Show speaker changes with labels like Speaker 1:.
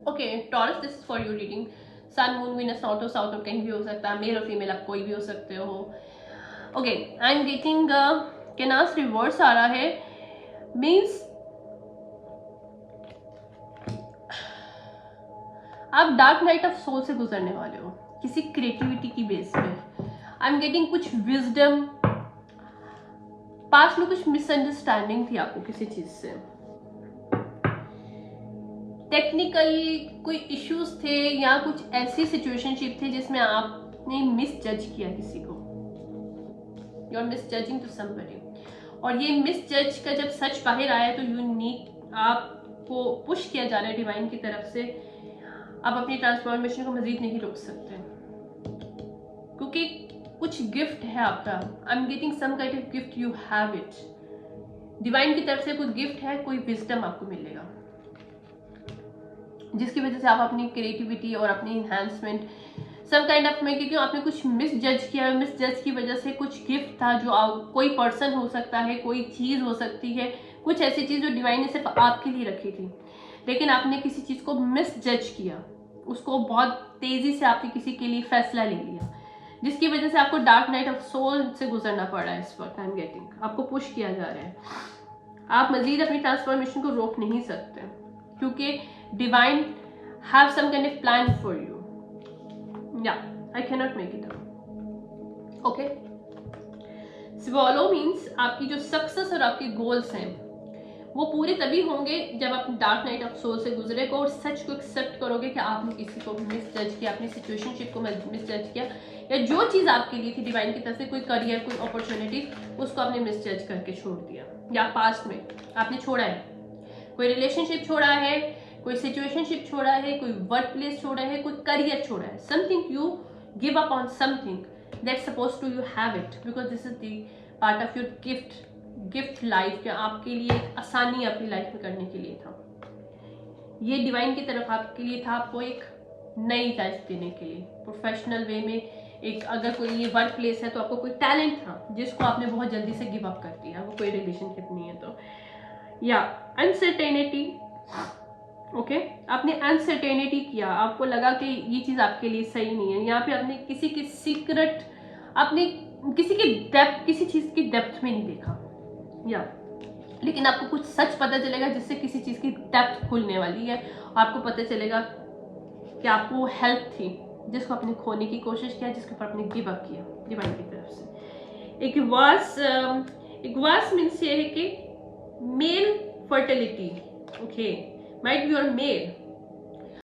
Speaker 1: Okay Taurus, this is for you reading. Sun moon Venus north और south और कहीं भी हो सकता है, मेल और फीमेल आप कोई भी हो सकते हो। ओके आई एम गेटिंग केनास रिवर्स आ रहा है, मीन्स आप डार्क नाइट ऑफ सोल से गुजरने वाले हो किसी क्रिएटिविटी की बेस पे। आई एम गेटिंग कुछ विजडम, पास्ट में कुछ मिसअंडरस्टैंडिंग थी आपको किसी चीज से, टेक्निकली कोई इश्यूज थे या कुछ ऐसी सिचुएशनशिप थी जिसमें आपने मिस जज किया किसी को, you are misjudging to somebody. और ये मिस जज का जब सच बाहर आया तो यू नीड, आपको पुश किया जा रहा है डिवाइन की तरफ से, आप अपनी ट्रांसफॉर्मेशन को मजीद नहीं रोक सकते क्योंकि कुछ गिफ्ट है आपका। I am getting some kind of gift, you have it, divine की तरफ से कुछ गिफ्ट है, कोई विजडम आपको मिलेगा जिसकी वजह से आप अपनी क्रिएटिविटी और अपनी इन्हांसमेंट सम काइंड ऑफ, मैं क्योंकि आपने कुछ मिस जज किया, मिस जज की वजह से कुछ गिफ्ट था जो कोई पर्सन हो सकता है, कोई चीज़ हो सकती है, कुछ ऐसी चीज़ जो डिवाइन ने सिर्फ आपके लिए रखी थी, लेकिन आपने किसी चीज़ को मिस जज किया, उसको बहुत तेज़ी से आपने किसी के लिए फैसला ले लिया, जिसकी वजह से आपको डार्क नाइट ऑफ सोल से गुजरना पड़ा है। इस वक्त आई एम गेटिंग, आपको पुश किया जा रहा है, आप मजीद अपनी ट्रांसफॉर्मेशन को रोक नहीं सकते क्योंकि divine have some kind of plan for you. या I can not make it up. Okay, swallow means आपकी जो सक्सेस और आपके गोल्स हैं वो पूरे तभी होंगे जब आप डार्क नाइट ऑफ सोल से गुजरेगा और सच को एक्सेप्ट करोगे कि आपने किसी को मिस जज किया, अपनी सिचुएशनशिप को मिस जज किया, या जो चीज़ आपके लिए थी डिवाइन की तरफ से, कोई करियर, कोई अपॉर्चुनिटी, उसको आपने मिस जज करके छोड़ दिया, या पास्ट में आपने छोड़ा है, कोई रिलेशनशिप छोड़ा है, कोई सिचुएशनशिप छोड़ा है, कोई वर्क प्लेस छोड़ा है, कोई करियर छोड़ा है, something you give up on something that's suppose to you have it because this is the part of your gift life, क्या आपके लिए एक आसानी अपनी लाइफ में करने के लिए था, ये डिवाइन की तरफ आपके लिए था, आपको एक नई लाइफ देने के लिए, प्रोफेशनल वे में एक, अगर कोई ये वर्क प्लेस है तो आपको कोई टैलेंट था जिसको आपने बहुत जल्दी से गिव अप कर दिया, वो कोई रिलेशनशिप नहीं है तो। या अनसर्टेनिटी, ओके, आपने अनसर्टेनिटी किया, आपको लगा कि ये चीज़ आपके लिए सही नहीं है, यहाँ पे आपने किसी की सीक्रेट, आपने किसी की डेप्थ, किसी चीज़ की डेप्थ में नहीं देखा, या लेकिन आपको कुछ सच पता चलेगा जिससे किसी चीज़ की डेप्थ खुलने वाली है, आपको पता चलेगा कि आपको हेल्प थी जिसको आपने खोने की कोशिश किया, जिसके ऊपर आपने गिव अप किया डिवाइन की तरफ से। एक वास मीन्स ये है कि male fertility, okay, might be your mail,